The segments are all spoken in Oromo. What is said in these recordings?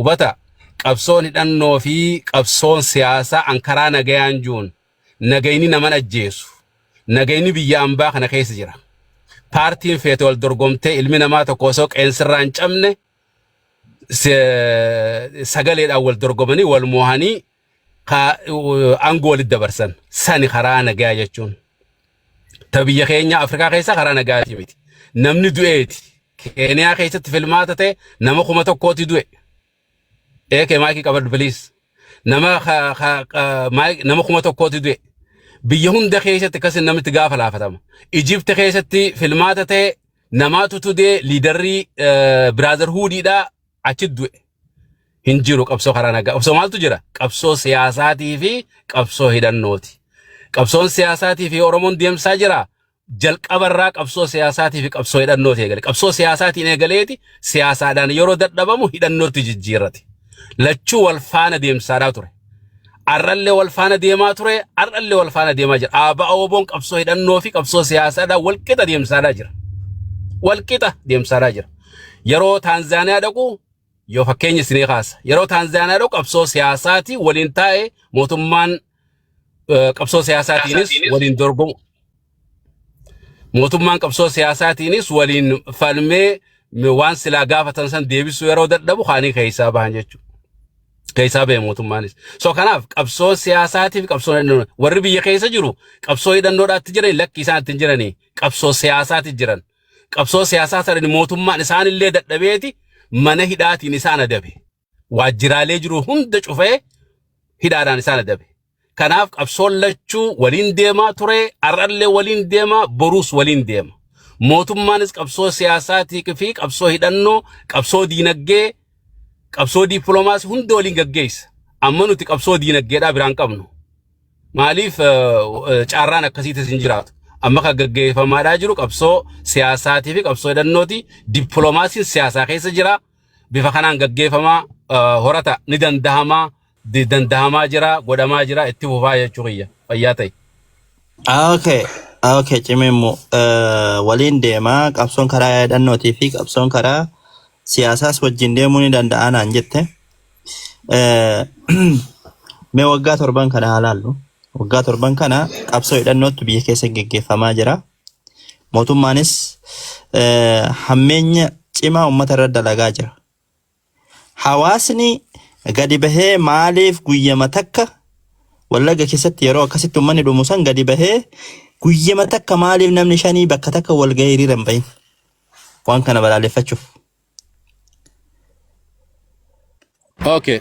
Hubata qabsoon hidhannoo fi qabsoon siyaasaa ankaraa nagayaan juun nagayni naman ajjeesu nagayni biyya ambaa kana keessa jira. Paartiin feete wal dorgomtee ilmi namaa tokko osoo qeensirraan cabne sagaleedhaan wal dorgomanii wal moohanii aangoo walitti dabarsan sani karaa nagaa jechuun. Ta biyya keenya Afrikaa keessa karaa nagaati miti. Namni du'eeti. Keeniyaa keessatti filmaata ta'e nama 1,000 du'e. Eke maakii qabadhu biliis. Nama 1,000 du'e. Biyya hunda keessatti akkas namitti gaafa laafatama. Ijipti keessatti filmaata ta'e namaatu tudee liidarrii Brotherhoodidhaa achi du'e. Hin jiru qabsoo karaa nagaa. Qabsoo maaltu jira? Qabsoo siyaasaatii fi qabsoo hidhannooti. Qabsoon siyaasaatii fi Oromoon deemsaa jira. Jalqabarraa qabsoo siyaasaatii fi qabsoo hidhannooti eegale. Qabsoo siyaasaatiin eegaleeti siyaasaadhaan yeroo dadhabamu hidhannootti jijjiirrate. Lachuu wal faana deemsaadhaa ture. Arrallee wal faana deemaa ture, arrallee wal faana deemaa jira. Aabaa Oboon qabsoo hidhannoo fi qabsoo siyaasaadhaan walqixa deemsaadhaa jira. Walqixa deemsaadhaa jira. Yeroo Taanzaaniyaa dhaqu yoo fakkeenya isinii kaasa. Yeroo Taanzaaniyaa dhaqu qabsoo siyaasaatii waliin taa'ee mootummaan qabsoo siyaasatiinis waliin dorgomu. Mootummaan qabsoo siyaasatiinis waliin falmee waan silaa gaafatan san deebisuu yeroo dadhabu kaanii keessaa bahan jechuudha. Keessaa bahe mootummaanis. So kanaaf qabsoo siyaasaatiif qabsoo hidhannoo warri biyya keessa jiru qabsoo hidhannoodhaatti jiran lakki isaan ittiin jiranii qabsoo siyaasaatti jiran. Qabsoo siyaasaa sadani mootummaan isaanillee dadhabeeti mana hidhaatiin isaan adabe. Waajjiraalee jiru hunda cufee hidhaadhaan isaan adabe. Kanaaf qabsoon lachuu waliin deemaa ture, arrallee waliin deemaa, boruus waliin deema. Mootummaanis qabsoo siyaasaatii fi qabsoo hidhannoo, qabsoo diinagdee, qabsoo dippiloomaasii hunda waliin gaggeessa. Amma nuti qabsoo diinagdeedhaa biraan qabnu. Maaliif caarraan akkasiitis hin jiraatu. Amma kan gaggeeffamaadhaa jiru qabsoo siyaasaatii fi qabsoo hidhannooti. Dippiloomaasiin siyaasaa keessa jira. Bifa kanaan gaggeeffamaa horata ni dandahamaa. Dandahamaa jira, godhamaa jira, itti fufaa jechuu kiyya. Fayyaa ta'e. Okay, cimimmoo waliin deemaa qabsoon karaa hidhannootii fi qabsoon karaa siyaasaas wajjin deemuu ni danda'a naan jette. Mee waggaa 7 kana haalaallu. Waggaa 7 kana qabsoo hidhannootti biyya keessa gaggeeffamaa jira. Mootummaanis hammeenya cimaa uummata irra dalagaa jira. Hawaasni gadi bahee maaliif guyyama takka Wallagga keessatti yeroo akkasitti uummanni dhumu san gadi bahee guyyama takka maaliif namni 5 bakka takka wal gahee hiriira hin bahin waan kana balaaleffachuuf. Okay.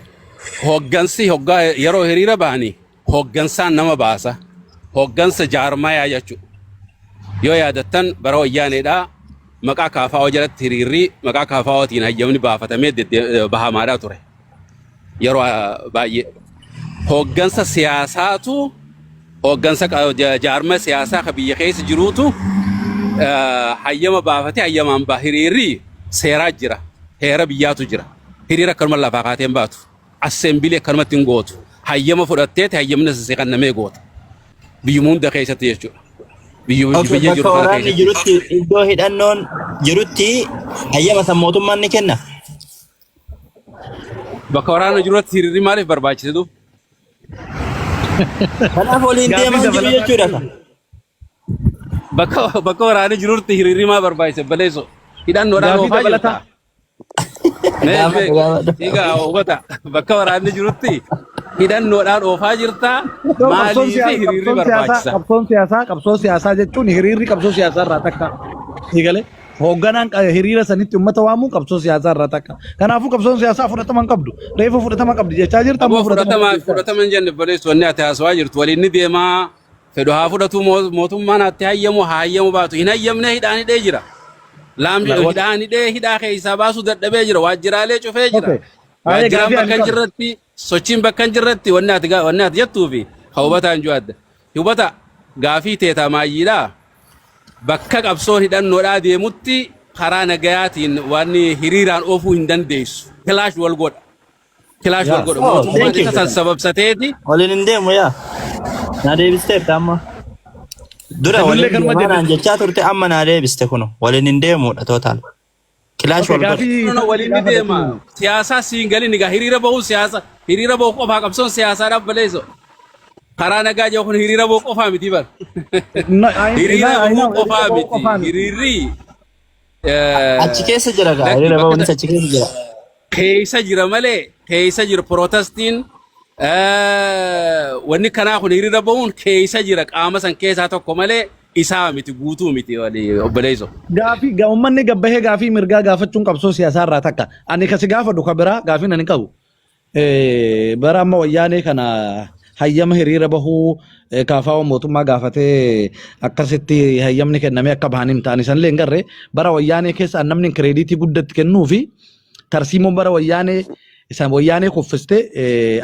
Hoggansi hoggaa yeroo hiriira bahanii hoggansaan nama baasa. Hoggansa jaarmayaa jechuudha. Yoo yaadattan bara wayyaaneedhaa maqaa KFO jalatti hiriirri maqaa KFOtiin hayyamni baafatamee bahamaadhaa ture. Yeroo baay'ee hoggansa siyaasaatu hoggansa jaarma siyaasaa ka biyya keessa jiruutu hayyama baafatee hayyamaan hiriirri seeraa jira. Heera biyyaatu jira. Hiriira akkanuma lafaa kaateen baatu. Assembili akkanumatti hin gootu. Hayyama fudhatteeti hayyamni seeqannamee goota. Biyyuma hunda keessatti jechuudha. Biyya jiru kana keessatti. Iddoo hidhannoon jirutti hayyama san mootummaan ni kenna. Bakka waraana jirutti hiriirri maaliif barbaachisitu? Kanaaf waliin deemaa jiru jechuudha. Bakka waraana jirutti hiriirri maal barbaachisa baleeso? Hidhannoodhaan oofaa jirta. Egaa hubata bakka waraanni jirutti hidhannoodhaan oofaa jirta. Maaliif hiriirri barbaachisa? Qabsoo siyaasaa jechuun hiriirri qabsoo siyaasaa irraa takka. Eegale hoogganaan hiriira sanitti uummata waamuu qabsoo siyaasaa irraa takka. Kanaafuu qabsoon siyaasaa fudhatama hin qabdu. Reefu fudhatama qabdi jechaa jirta. Fudhatama hin jenne baleessu wanni ati haasawaa jirtu waliin ni deemaa. Fedhu haa fudhatu mootummaan atti hayyamu baatu. Hin hayyamne hidhaan hidhee jira. Laamni hidhaan hidhee hidhaa keessaa baasuu dadhabee jira. Waajjiraalee cufee jira. Waajjiraan bakka hin jirretti sochiin bakka hin jirretti wanni ati jettuu fi hubataan jiru adda. Hubata gaafii teetaa maayyiidhaa. Bakka qabsoon hidhannoodhaa deemutti karaa nagayaatiin waan hiriiraan oofuu hin dandeessu. Kilaash wal godha. Mootummaan isa san sababsateeti. Waliin hin deemu yaa. Na deebisteerta amma. Dura waliin deemaa jechaa turte amma na deebiste kuno. Waliin hin deemudha tootaal. Kilaash Okay, wal godhe. gaafii no waliin deema siyaasaa siin galin egaa hiriira bahuu siyaasa hiriira bahuu qofaa qabsoon siyaasaa dhabbaleeso karaa nagaa jiru kun hiriira bahuu qofaa miti bar hiriira bahuu qofaa miti hiriirri Achi keessa jira gaa. Hiriira bahuunis achi keessa jira. keessa jira malee keessa jira protestiin wanni kanaa kun hiriira bahuun keessa jira qaama san keessaa tokko malee isaa miti guutuu miti walii obboleesso. gaafii uummanni gabbahee gaafii mirgaa gaafachuun qabsoo siyaasaa irraa takka. Ani kasi gaafadhu ka biraa gaafiin ani qabu. Bara amma wayyaanee kana hayyama hiriira bahuu kaafaa mootummaa gaafatee akkasitti hayyamni kennamee akka bahan hin taane sanillee hin garree bara wayyaanee keessa namni kireeditii guddatti kennuu fi tarsiimoon bara wayyaanee isaan wayyaanee kuffiste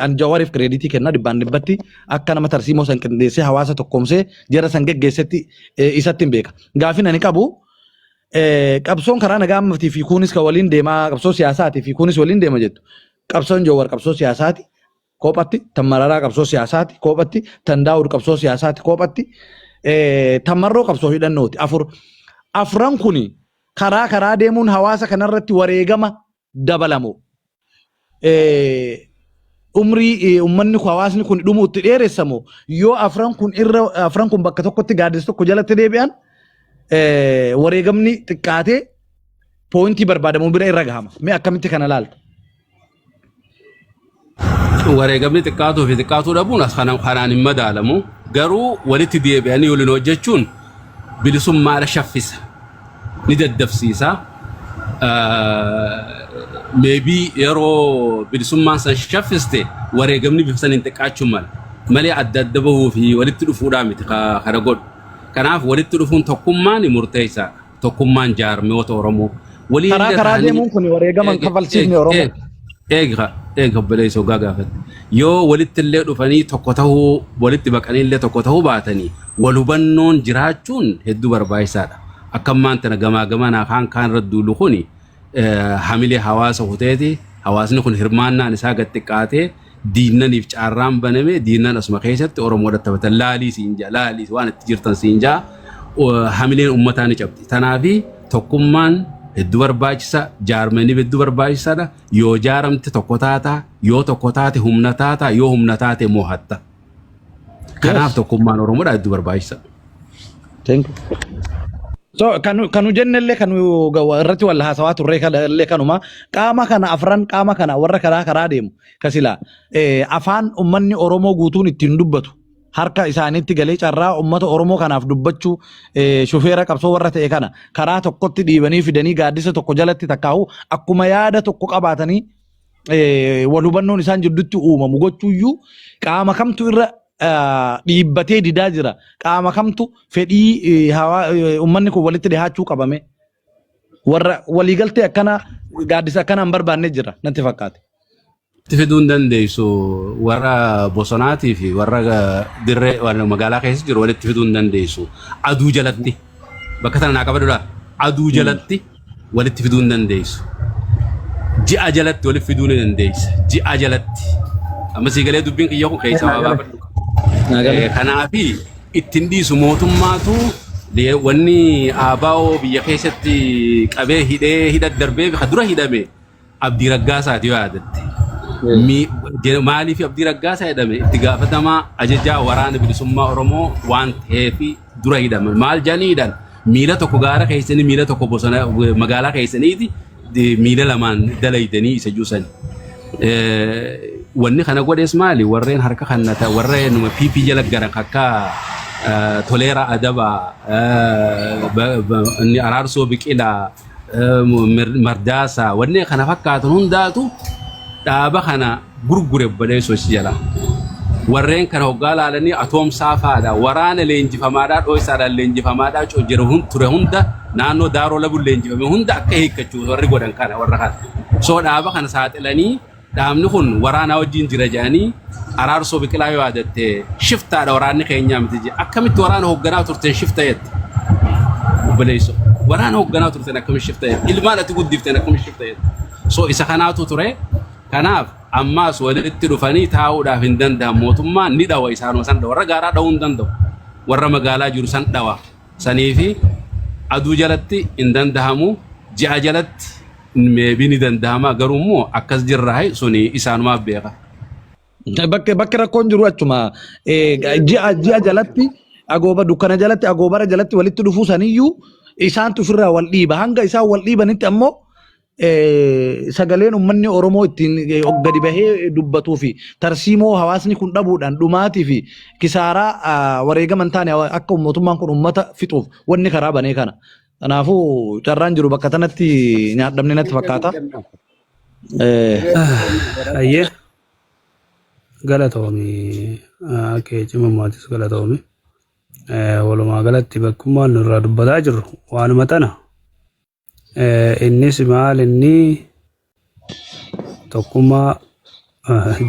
an jawariif kireeditii kenna dhibbaan dhibbatti akka nama tarsiimoo san qindeessee hawaasa tokkoomsee jara san geggeessetti isatti hin beeka. Gaafiin ani qabu qabsoon karaa nagaa ammaatii fi kunis ka waliin deemaa qabsoo siyaasaatii fi kunis waliin deema jettu. Qabsoon jawwar qabsoo siyaasaati. Kophatti tan mararaa qabsoo siyaasaati kophatti tan daawud qabsoo siyaasaati kophatti tamarroo qabsoo hidhannooti afran kuni karaa deemuun hawaasa kanarratti wareegama dabalamu umrii ummanni ku hawaasni kun dhumuutti dheeressamu yoo afran kun bakka tokkotti gaaddisa tokko jalatti deebi'an wareegamni xiqqaatee poointii barbaadamu bira irra gahama mee akkamitti kana laalta wareegamni xiqqaatuu fi xiqqaatuu dhabuun as kanaan hin madaalamu garuu walitti deebi'anii waliin hojjechuun bilisummaadha shaffisa ni daddafsiisa maybe yeroo bilisummaan san shaffiste wareegamni bifa san hin xiqqaachuun malee adda adda bahuu fi walitti dhufuudhaa miti kana godhu kanaaf walitti dhufuun tokkummaan murteessaa tokkummaan jaarmiyoota Oromoo karaa deemuun kun wareegaman kafalchiifne Oromoo eega obboleessa ogaa gaafate yoo walitti illee dhufanii tokko tahuu walitti baqanii illee tokko tahuu baatanii wal hubannoon jiraachuun hedduu barbaachisaadha akka ammaan tana gamaa gamanaa kaan irra duulu kuni hamilee hawaasa huteeti hawaasni kun hirmaannaan isaa gad xiqqaatee diinnaniif caarraan baname diinnan asuma keessatti Oromoodha taphatan laalii siinjaa laalii waan itti jirtan siinjaa hamileen uummataa ni cabdi tanaafi tokkummaan hedduu barbaachisa jaarmanii hedduu barbaachisaadha yoo jaaramte tokko taata yoo tokko taate humna taata yoo humna taate mohatta kanaaf tokkummaan Oromoodha hedduu barbaachisa. Thank you. So kanu jennellee kanu irratti wal haasawaa turre kallee kanuma qaama kana afran qaama kana warra karaa deemu kasila afaan ummanni Oromoo guutuun ittiin dubbatu harka isaaniitti galee carraa ummata Oromoo kanaaf dubbachuu shufeera qabsoo warra ta'e kana karaa tokkotti dhiibanii fidanii gaaddisa tokko jalatti takkaa'u akkuma yaada tokko qabaatanii wal hubannoon isaan jidduutti uumamu gochuuyyuu qaama kamtu irra dhiibbatee didaa jira qaama kamtu fedhii ummanni kun walitti dhihaachuu qabame warra waliigaltee akkana gaaddisa akkana hin barbaanne jira natti fakkaate. Tifiduun dandeessu warra bosonaatii fi warra dirree warra magaalaa keessa jiru walitti fiduun dandeessu aduu jalatti bakka tana naa qabadudha aduu jalatti walitti fiduun dandeessu ji'a jalatti walitti fiduun ni dandeessa ji'a jalatti amma siigalee dubbiin kiyya kun keessa waa baafadhu kanaafi ittiin dhiisu mootummaatu wanni aabaa'oo biyya keessatti qabee hidha darbee dura hidhame Abdii Raggaasaati yoo yaadatte. Maaliif Abdii Raggaasaa jedhame itti gaafatamaa ajajaa waraana bilisummaa Oromoo waan ta'eef dura hidhame maal janiidhaan miila tokko gaara keessanii miila tokko bosona magaalaa keessaniiti miila lamaan dalaydanii isa juusan wanni kana godhees maali warreen harka kannata warreen PP jala garan akka Toleera Adaba inni Araarsoo Biqilaa Mardaasa wanni kana fakkaatan hundaatu dhaaba kana gurgure baleessoo jala warreen kana hoggaa laalanii atoomsaa faadha waraana leenjifamaadhaa dhooysaadhaan leenjifamaadhaa ture hunda naannoo daaroo labuun leenjifame hunda akka hiikkachuu warri godhan kana warra kana soo dhaaba kana saaxilanii dhaabni kun waraanaa wajjin jira jedhanii Araarsoo Biqilaa yoo yaadatte shiftaadha waraanni keenyaa miti jedhe akkamitti waraana hoogganaa turteen shifta jette baleessoo waraana hoogganaa turteen akkamitti shifta jette ilmaan ati guddifteen akkamitti shifta jette soo isa kanaatu ture. Kanaaf ammaas walitti dhufanii taa'uudhaaf hin danda'an mootummaan ni dhawa isaanuma san dhawa warra gaaraa dhawuu hin danda'u warra magaalaa jiru san dhawa saniifi aduu jalatti hin danda'amu ji'a jalatti meebii ni danda'ama garuu immoo akkas jirraa suni isaanumaaf beeka. Bakki rakkoon jiru achuma ji'a jalatti agooba dukkana jalatti agoobara jalatti walitti dhufuu saniyyuu isaantu ofirraa wal dhiiba hanga isaan wal dhiibanitti ammoo sagaleen uummanni Oromoo ittiin gadi bahee dubbatuu fi tarsiimoo hawaasni kun dhabuudhaan dhumaatii fi kisaaraa wareegaman taane akka mootummaan kun uummata fixuuf wanni karaa banee kana. Kanaafuu carraan jiru bakka tanatti nyaadhamne natti fakkaata. Ayyee galatoomi akka cima maatis galatoomi. Walumaa galatti bakkummaan nurraa dubbataa jirru waanuma tana. Innis maal inni tokkummaa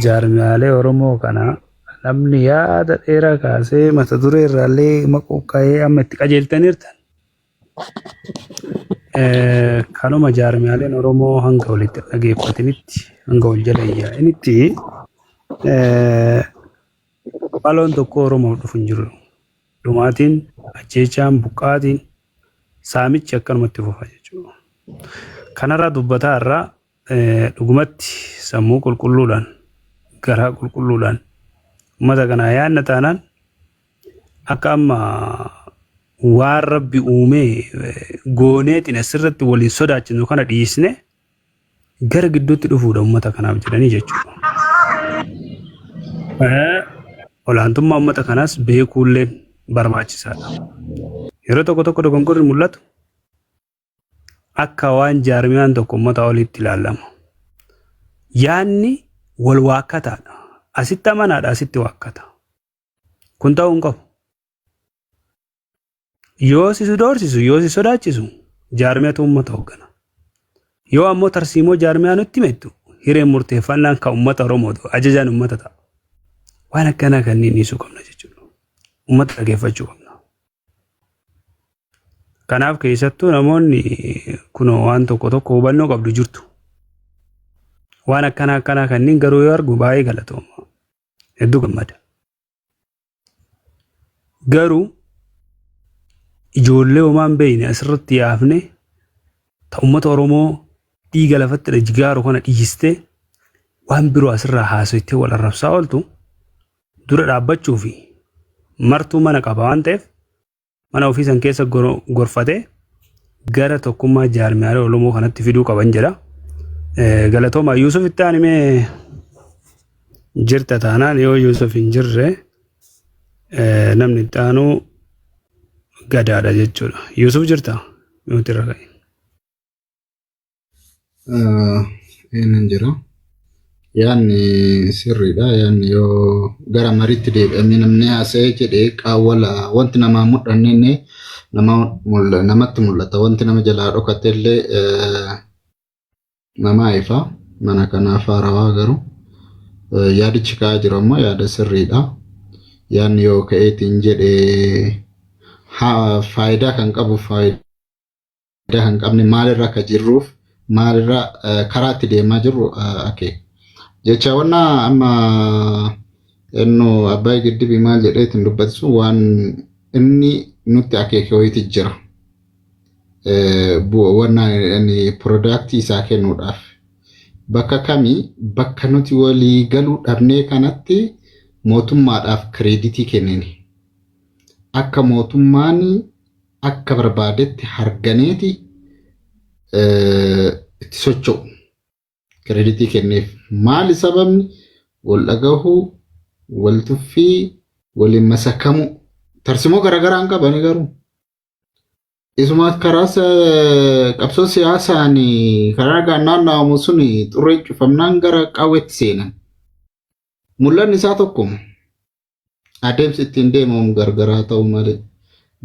jaarmiyaalee Oromoo kana namni yaada dheeraa kaasee mata duree irraallee maquu ka'ee amma itti qajeeltaniirtan. Kanuma jaarmiyaaleen Oromoo hanga walitti dhageeffatanitti hanga wal jala yaa'anitti faloon tokko Oromoo dhufu hin jiru. Dhumaatiin ajjeechaan buqqaatiin saamichi akkanumatti fufa jechuudha. Kanarraa dubbataa irraa dhugumatti sammuu qulqulluudhaan garaa qulqulluudhaan uummata kanaa yaadna taanaan akka amma waan rabbi uumee gooneetiin asirratti waliin sodaachinu kana dhiisne gara gidduutti dhufuudha uummata kanaaf jedhanii jechuudha. Olaantummaa uummata kanaas beekuullee barbaachisaadha. Yeroo tokko dogongorri mul'atu akka waan jaarmiyaan tokko uummata olitti ilaalama. Yaanni wal waakkataadha. Asitti amanaadha asitti waakkata. Kun ta'uu hin qabu. Yoo si doorsisu yoo si sodaachisu jaarmiyatu uummata hooggana. Yoo ammoo tarsiimoo jaarmiyaa nutti himettu hireen murteeffannaan kan uummata Oromootu ajajaan uummata ta'a. Waan akkanaa kanneen dhiisuu qabna jechuudha. Uummata dhageeffachuu qabna. Kanaaf keessattuu namoonni kun waan tokko hubannoo qabdu jirtu. Waan akkanaa kanneen garuu yoo argu baay'ee galatooma. Hedduu gammada. Garuu ijoollee homaan beeyne asirratti yaafne ta uummata Oromoo dhiiga lafatti jigaaru kana dhiistee waan biroo asirraa haasoftee wal arrabsaa ooltu dura dhaabbachuu fi martuu mana qaba waan ta'eef mana ofii san keessa gorfatee gara tokkummaa jaarmiyaalee Oromoo kanatti fiduu qaban jedha. Galatooma Yuusuf itti aanimee jirta taanaan yoo Yuusuf hin jirre namni itti aanuu gadaadha jechuudha. Yuusuf jirta? Nuti irra ka'e. Inni jira. Yaanni sirriidha. Yaanni yoo gara mariitti deebi'amee namni haasa'ee jedhee qaawwala wanti namaa mul'anne namatti mul'ata. Wanti nama jalaa dhokate illee nama ifa. Mana kanaaf haarawaa garuu yaadichi ka'aa jiru ammoo yaada sirriidha. Yaanni yoo ka'eetiin jedhee faayidaa kan qabu faayidaa kan qabne maalirra akka jirruuf maalirra karaatti deemaa jirru akeeka. Jecha wanna amma enno Abbaay Giddibii maal jedheetiin dubbatu waan inni nutti akeeke wayiiti jira. Wanna inni product isaa kennuudhaaf bakka kamii bakka nuti walii galuu dhabnee kanatti mootummaadhaaf kreditii kennini. Akka mootummaan akka barbaadetti harganeeti itti socho'u kreditii kenneef maali sababni wal dhagahuu wal tuffii waliin masakamu tarsimoo garagaraan qabani garuu isumaat karaa qabsoo siyaasaan karaa naanna'amu sun xurree cufamnaan gara qawweetti seenan mul'anni isaa tokkuma. Adeemsi ittiin deemamu gargaraa ta'u malee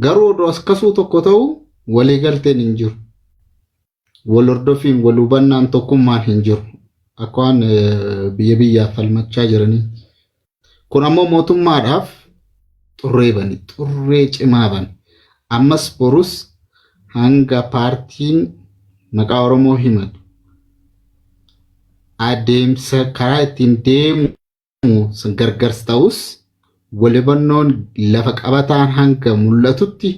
garuu odoo akkasuu tokko ta'u walii galteen hin jiru. Wal hordofiin wal hubannaan tokkummaan hin jiru. Akka waan biyyaaf falmachaa jiranii. Kun ammoo mootummaadhaaf xurree cimaa bani. Ammas borus hanga paartiin maqaa Oromoo himatu adeemsa karaa ittiin deemu gargars ta'us walibannoon lafa qabataan hanga mul'atutti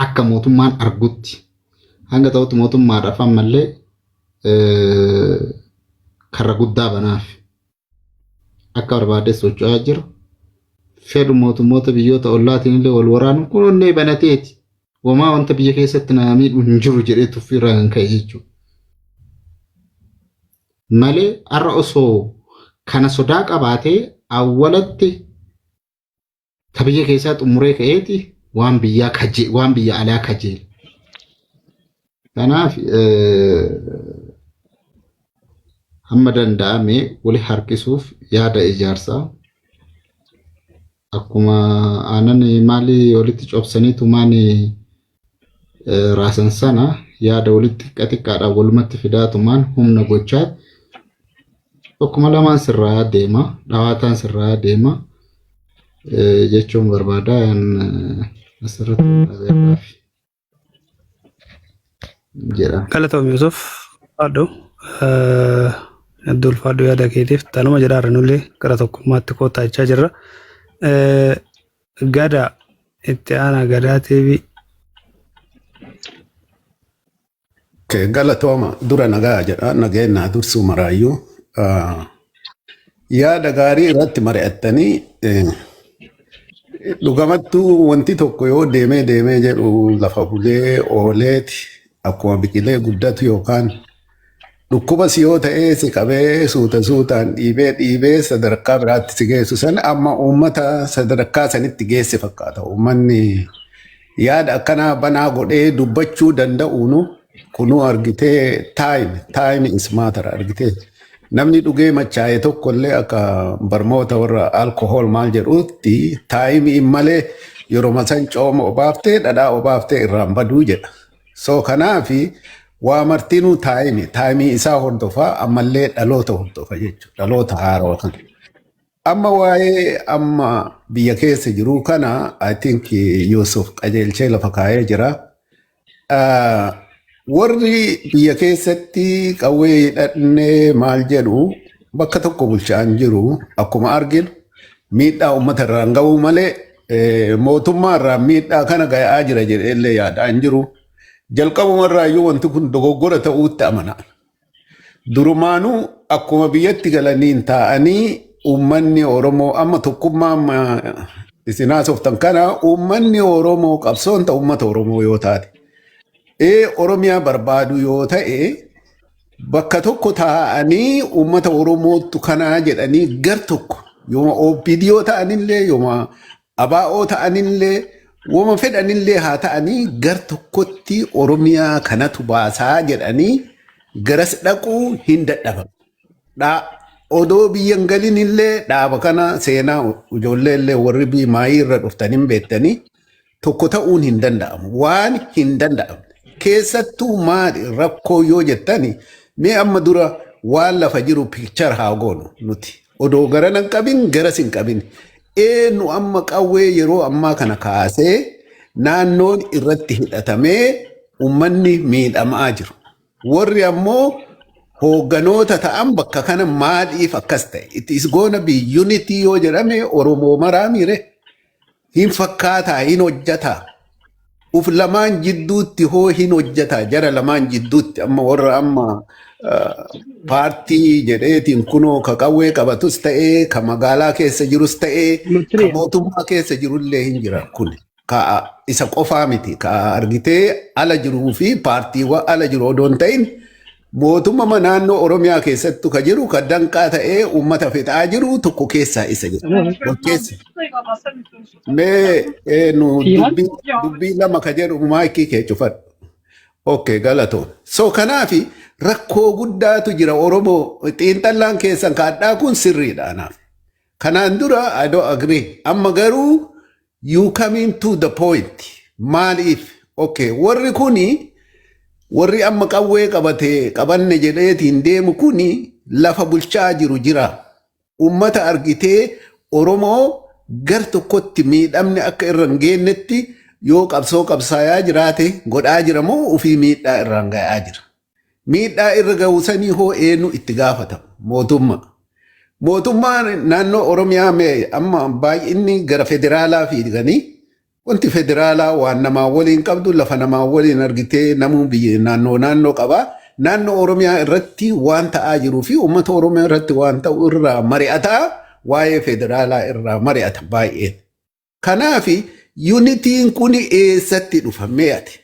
akka mootummaan argutti hanga ta'utti mootummaadhaaf ammallee karra guddaa banaaf akka barbaade socho'aa jiru. Fedhu mootummoota biyyoota ollaatiin illee wal waraanu kun onnee banateeti. Wamaa wanta biyya keessatti nama miidhu hin jiru jedhee tuffiirraa kan ka'e jechuudha. Malee har'a osoo kana sodaa qabaatee awwalatti ka biyya keessaa xumuree ka'eeti waan biyya alaa kajeela. Kanaaf hamma danda'ame wali harkisuuf yaada ijaarsaa akkuma aanan maali walitti cobsaniitu maani raasan sana yaada walitti xiqqaadhaan walumatti fidaatumaan humna gochaa akkuma lamaan sirraa deema dhawaataan sirraa deema jechuun barbaada asirratti dhabeeraaf jedha. Galatoom Yusuf Faddo Abdul Faddo yaada keetiif tanuma jedhaarra nullee gara tokkummaatti kootaachaa jirra. Gada itti aanaa gadaa TV. Galatooma dura nagaa jedha nageenyaa dursuu maraayyuu yaada gaarii irratti mari'attanii dhugamattuu wanti tokko yoo deemee jedhu lafa bulee ooleeti akkuma biqilee guddatu yookaan dhukkubas yoo ta'ee si qabee suutaan dhiibee sadarkaa biraatti si geessu san amma uummata sadarkaa sanitti geesse fakkaata. Uummanni yaada akkanaa banaa godhee dubbachuu danda'uunu kunuu argitee time is matter argitee namni dhugee machaa'e tokkollee akka barmoota warra alkohol maal jedhutti taayimii malee yeroo masan cooma obaaftee dhadhaa obaaftee irraan baduu jedha. So kanaafi waa martinuu taayimii isaa hordofaa ammallee dhaloota hordofa jechuudha. Dhaloota haarawaa kana. Amma waa'ee amma biyya keessa jiru kana I think Yusuf qajeelchee lafa kaayee jira. Warri biyya keessatti qawwee hidhannee maal jedhu bakka tokko bulchaan jiru akkuma arginu miidhaa uummata irraan ga'uu malee mootummaa irraan miidhaa kana ga'aa jira jedheellee yaadaan jiru. Jalqabuma irraayyuu wanti kun dogoggora ta'uutti amana. Durumaanuu akkuma biyyatti galaniin taa'anii uummanni Oromoo amma tokkummaa isinaa softan kana uummanni Oromoo qabsoon ta'u uummata Oromoo yoo taate. Oromiyaa barbaadu yoo ta'e bakka tokko taa'anii uummata Oromootu kanaa jedhanii gar tokko yooma OPDO ta'anillee yooma ABO ta'anillee wooma fedhanillee haa ta'anii gar tokkotti Oromiyaa kanatu baasaa jedhanii garas dhaquu hin dadhaban. Odoo biyyan galinillee dhaaba kana seenaa ijoolleellee warri maayii irra dhuftaniin beektanii tokko ta'uun hin danda'amu. Waan hin danda'amne. Keessattuu maali rakkoo yoo jettani mee amma dura waan lafa jiru picture haa goonu nuti odoo garan hin qabin garas hin qabin nu amma qawwee yeroo ammaa kana kaasee naannoon irratti hidhatamee uummanni miidhamaa jiru warri ammoo hoogganoota ta'an bakka kana maaliif akkas ta'e it is gonna be unity yoo jedhame Oromoo maraa miire hin fakkaataa hin hojjataa. Uf lamaan jidduutti hoo hin hojjeta jara lamaan jidduutti amma warra amma paartii jedheetiin kunoo ka qawwee qabatus ta'ee ka magaalaa keessa jirus ta'ee ka mootummaa keessa jirullee hin jira kun ka isa qofaa miti ka argitee ala jiruu fi paartiiwwan ala jiru odoon ta'in mootummaa naannoo Oromiyaa keessattu ka jiru ka danqaa ta'ee uummata fixaa jiru tokko keessaa isa jiru. Mee nu dubbii lama ka jedhu maayikii kee cufadhu. Okay galatoo. So kanaafi rakkoo guddaatu jira Oromoo xiinxallaan keessan kaadhaa kun sirriidha anaaf. Kanaan dura I don't agree. Amma garuu you coming to the point. Maaliif? Okay warri kunii warri amma qawwee qabanne jedheetiin deemu kuni lafa bulchaa jiru jira. Uummata argitee Oromoo gar tokkotti miidhamni akka irra hin geennetti yoo qabsaayaa jiraate godhaa jira moo ofii miidhaa irraan ga'aa jira. Miidhaa irra ga'uusanii hoo eenyu itti gaafatamu mootummaa. Mootummaan naannoo Oromiyaa mee amma baay'inni gara federaalaa fiiganii wanti federaalaa waan namaa waliin qabdu lafa namaa waliin argitee namuu biyya naannoo qabaa naannoo Oromiyaa irratti waan ta'aa jiruu fi uummata Oromiyaa irratti waan ta'u irraa mari'ataa waa'ee federaalaa irraa mari'ata baay'een. Kanaaf yuunitiin kun eessatti dhufamee ati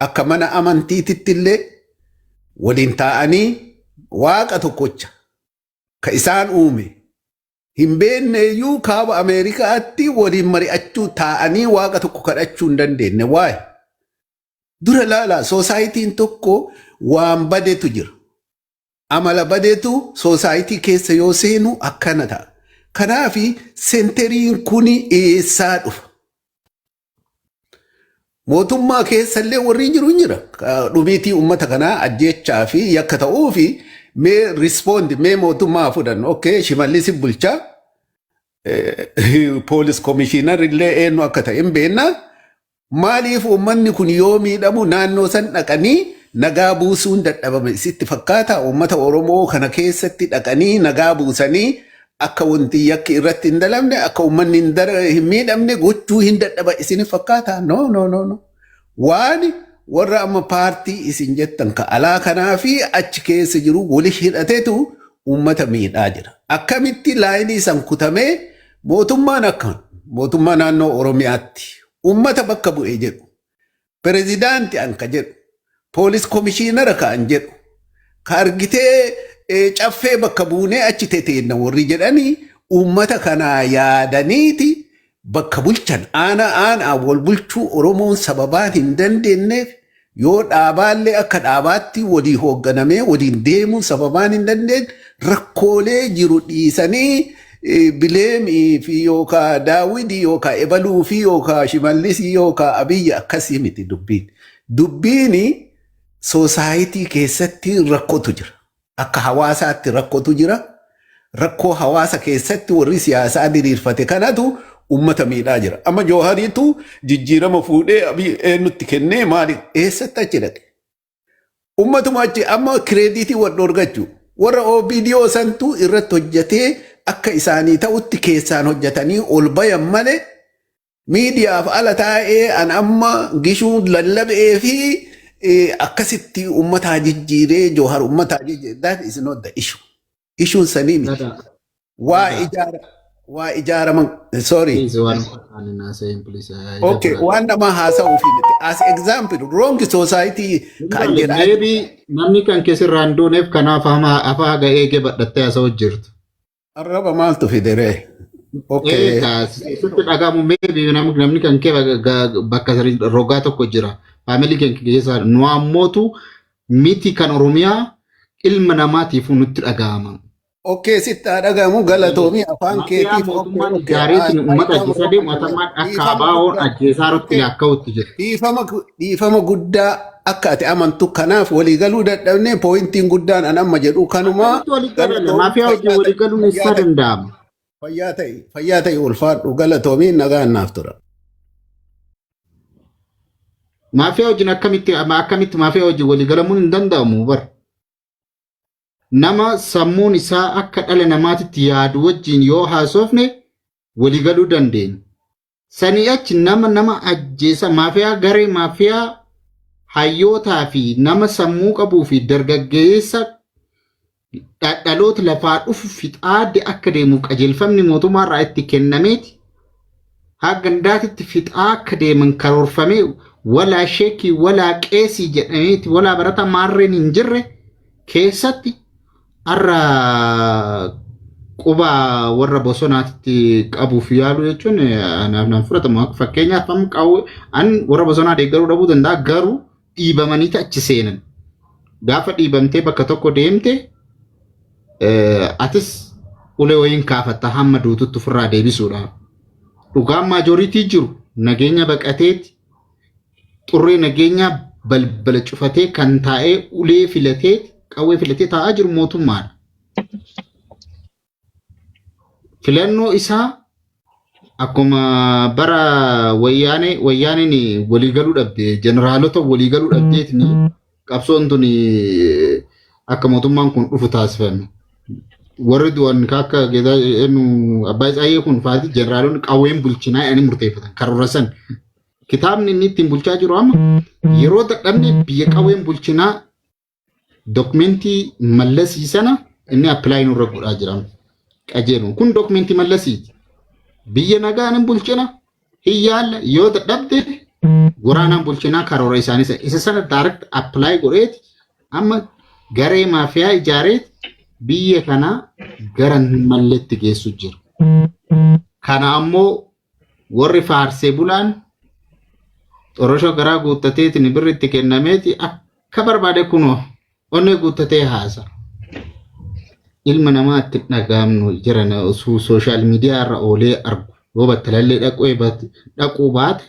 akka mana amantiititti illee waliin taa'anii waaqa tokkocha ka isaan uume hin beekneeyyuu kaaba Ameerikaatti waliin mari'achuu taa'anii waaqa tokko kadhachuu hin dandeenye waa'ee. Dura laalaa soosaayitiin tokko waan badeetu jira. Amala badeetu soosaayitii keessa yoo seenu akkana ta'a. Kanaaf senteriin kun eessaa dhufa? Mootummaa keessallee warri jiru jira. Dhumiitii uummata kanaa ajjechaa fi yakka ta'uu fi mee rispoond mee mootummaa fudhannu. Okay, Shimallis bulchaa poolis komishiinar illee eenyu akka ta'e hin beekna. Maaliif uummanni kun yoo miidhamu naannoo san dhaqanii nagaa buusuun dadhabame sitti fakkaata? Uummata Oromoo kana keessatti dhaqanii nagaa buusanii akka wanti yakki irratti hin dalamne akka uummanni hin miidhamne gochuu hin dadhaba isin fakkaata? No. Waan warra amma paartii isin jettan ka alaa kanaa fi achi keessa jiru wali hidhateetu uummata miidhaa jira. Akkamitti laayinii san kutamee mootummaan akka mootummaa naannoo Oromiyaatti uummata bakka bu'ee jedhu pirezidaantii an ka jedhu poolis komishiinara ka an jedhu ka argitee caffee bakka buunee achi teeteenna warri jedhanii uummata kanaa yaadaniiti bakka bulchan aanaa wal bulchuu Oromoon sababaan hin dandeenyeef yoo dhaabaallee akka dhaabaatti walii hoogganamee waliin deemuu sababaan hin dandeenye rakkoolee jiru dhiisanii bileemii fi yookaa daawidii yookaa ebaluu fi yookaa shimallisii yookaa abiyyi akkasii miti dubbiin. Dubbiin soosaayitii keessatti rakkootu jira. Akka hawaasaatti rakkootu jira. Rakkoo hawaasa keessatti warri siyaasaa diriirfate kanatu uummata miidhaa jira. Amma Joohariitu jijjiirama fuudhee eenyutti kennee maali eessatti achi dhaqe? Uummatuma achi amma kireediitii wal dhorgachuu warra OBDO santu irratti hojjetee akka isaanii ta'utti keessaan hojjetanii ol bayan malee miidiyaaf ala taa'ee an amma gishuun lallabee fi akkasitti uummataa jijjiiree Joohar uummataa jijjiiree that is not the issue. Issuun sanii miti. Waa ijaaraman sorry. Okay, waan nama haasa'uu fi miti. As example, wrong society kan jedhan. Maybe namni kan keessirraan dooneef kanaaf afaa ga'ee badhattee haasa'u jirtu. Arraba maaltu fideree? Okay. Sitti dhagamu maybe namni kan kee bakka rogaa tokko jira. Faamilii kan keessa nu ammootu miti kan Oromiyaa ilma namaatiif nutti dhaga'ama. Okay, sitti dhagamu galatoomii afaan keetiif gaariitiin uummata ajjeesaa deemu mootummaan akka abaawoon ajjeesaa irratti akka'utti jira. Dhiifama guddaa akka ati amantu kanaaf waliigaluu dadhabnee pooyintiin guddaan an amma jedhu kanuma. Maafiyaa wajjin waliigaluun isaa danda'ama. Fayyaa ta'e ulfaadhu galatoomi nagaan naaf tura. Maafiyaa wajjin akkamitti maafiyaa wajjin waliigalamuun hin danda'amu bara. Nama sammuun isaa akka dhala namaatitti yaadu wajjin yoo haasofne waliigaluu dandeenya. Sanii achi nama ajjeesa maafiyaa garee maafiyaa hayyootaa fi nama sammuu qabuu fi dargaggeessa dhaloota lafaa dhufu fixaadde akka deemu qajeelfamni mootummaarraa itti kennameeti. Hagandaatitti fixaa akka deeman karoorfamee walaa sheekii walaa qeesii jedhameeti walaa barata maarreen hin jirre keessatti arra quba warra bosonaatti qabuuf yaalu jechuun anaaf fudhatamu akka fakkeenyaaf an warra bosonaa deeggaruu dhabuu danda'a garuu dhiibamaniiti achi seenan. Gaafa dhiibamtee bakka tokko deemte atis ulee wayiin kaafatta hamma duututti ofirraa deebisuudha. Dhugaan maajoriitii jiru nageenya baqateeti xurree nageenya balbala cufatee kan taa'ee ulee filatee qawwee filatee taa'aa jiru mootummaadha. Filannoo isaa akkuma bara wayyaaneen waliigaluu dhabde jeneraalota waliigaluu dhabdeetni qabsoon tuni akka mootummaan kun dhufu taasifame. Warri du'an akka abbaa Isaayee kun faati jeneraalonni qawween bulchinaa ani murteeffatan karoora san. Kitaabni inni ittiin bulchaa jiru amma yeroo dadhabne biyya qawween bulchinaa documentii mallasii sana inni apply nurra godhaa jiran qajeelun kun documentii mallasiiti biyya nagaan bulchina hiyyaalla yoo dadhabde waraanaan bulchinaa karoora isaanii isa sana direct apply godheeti amma garee maafiyaa ijaareet biyya kana garan malletti geessu jiru kana ammoo warri faarsee bulaan xorosho garaa guuttateetiin birritti kennameeti akka barbaade kunoo onne guuttatee haasa ilma namaatti dhagaamnu jiran osoo social media irra oolee argu yoo battalallee dhaquu baate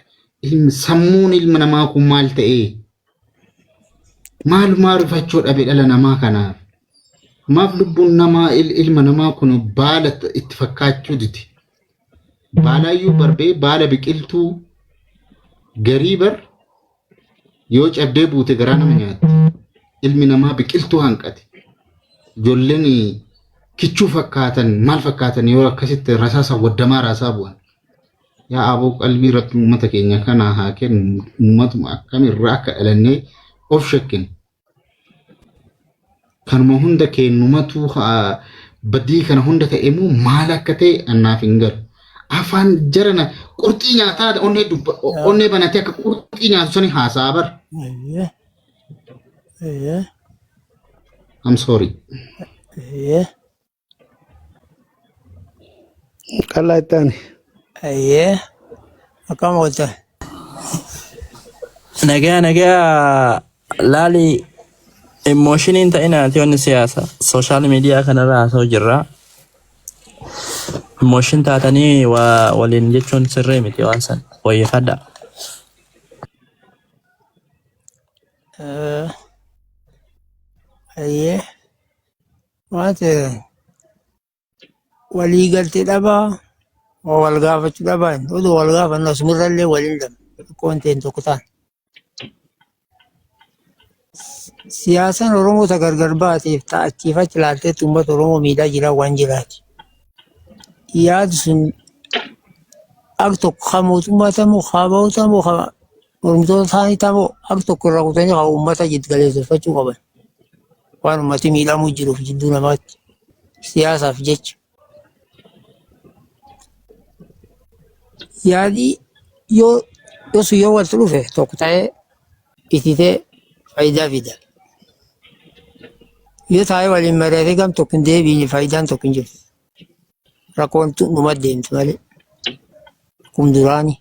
sammuun ilma namaa kun maal ta'ee maalumaa rifachuu dhabe dhala namaa kanaaf maaf lubbuun namaa ilma namaa kun baala itti fakkaachuu diti baalaayyuu barbee baala biqiltuu garii bar yoo cabdee buute garaa nama nyaatti ilmi namaa biqiltuu hanqate ijoolleen kichuu fakkaatan maal fakkaatan yoo akkasitti rasaasa waddamaa raasaa bu'an yaa aboo qalbii rabbi uummata keenya kanaa haa kennu uummatuma akkamirraa akka dhalannee of shakkin kanuma hunda kennumatu badii kana hunda ta'emoo maal akka ta'e annaaf hin galu afaan jarana qurxii nyaataa onnee banatee akka qurxii nyaatu sani haasaa bar I'm sorry. Kala itani. Akam wata. Nagaa laali emoshiniin ta'inaati wanni siyaasa social media kanarraa haasa'u jirra. Emotion taatanii waliin jechuun sirrii miti waan san wayyeeffadha. Waate walii galtee dhabaa wal gaafachuu dhabaa oduu wal gaafannu asumirrallee waliin dhabne koonteen tokko ta'an. Siyaasaan Oromoo ta gargar baateef ta'achiifachi ilaalteetti uummata Oromoo miidhaa jira waan jiraati. Yaadu sun ak tokko haa mootummaa tamoo haa ba'u tamoo haa mormitoota isaanii tamoo ak tokko irraa kutanii haa uummata jiddu galeessifachuu qaban. Waan uummati miidhamuu jiruuf jidduu namaatti siyaasaaf jecha. Yaadii yoo sun yoo walitti dhufe tokko ta'ee ititee faayidaa fida. Yoo taa'ee waliin mari'atee gam tokko hin deebiin faayidaan tokko hin jiru. Rakkoon dhuma deemti malee kun duraani.